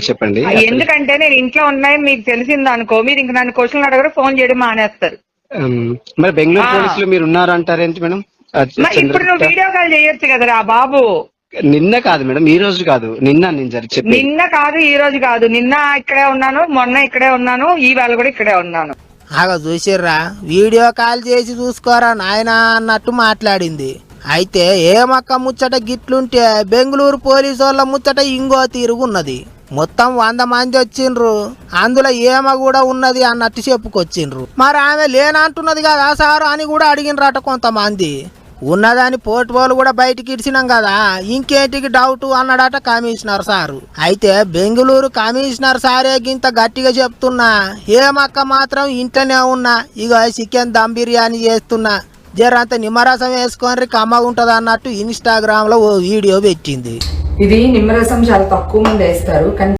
Details చెప్పండి. ఎందుకంటే నేను ఇంట్లో ఉన్నాయి మీకు తెలిసింది అనుకో, మీరు ఇంక నన్ను క్వశ్చన్లు అడగరు, ఫోన్ చేయడం మానేస్తారు. మరి బెంగళూరు పోలీసులు మీరు ఉన్నారు అంటారేంటి మేడం? మరి ఇప్పుడు నువ్వు వీడియో కాల్ చేయొచ్చు కదరా బాబు. నిన్న కాదు మేడం, ఈ రోజు కాదు, నిన్న నేను చెప్పి. నిన్న కాదు, ఈ రోజు కాదు, నిన్న ఇక్కడే ఉన్నాను, మొన్న ఇక్కడే ఉన్నాను, ఈ వేళ కూడా ఇక్కడే ఉన్నాను. ఆగ చూసిర్రా, వీడియో కాల్ చేసి చూసుకోరా నాయనా అన్నట్టు మాట్లాడింది. అయితే ఏమక్క ముచ్చట గిట్లుంటే బెంగళూరు పోలీసు వాళ్ళ ముచ్చట ఇంకో తీరుగున్నది. మొత్తం 100 మంది వచ్చిండ్రు, అందులో ఏమ కూడా ఉన్నది అన్నట్టు చెప్పుకొచ్చిండ్రు. మరి ఆమె లేనంటున్నది కదా సార్ అని కూడా అడిగినరట కొంతమంది. ఉన్నదాని పోర్టుపోలు కూడా బయటికి ఇడిచినాం కదా, ఇంకేంటికి డౌట్ అన్నాడట కమిషనర్ సారు. అయితే బెంగళూరు కమిషనర్ సారే గింత గట్టిగా చెప్తున్నా, ఏమక్క మాత్రం ఇంట్లోనే ఉన్నా, ఇక చికెన్ దమ్ బిర్యానీ చేస్తున్నా, జరంత నిమ్మరసం వేసుకొని కమ్మగా ఉంటది అన్నట్టు ఇన్స్టాగ్రామ్ లో ఓ వీడియో పెట్టింది. ఇది నిమ్మరసం చాలా తక్కువ మంది వేస్తారు కానీ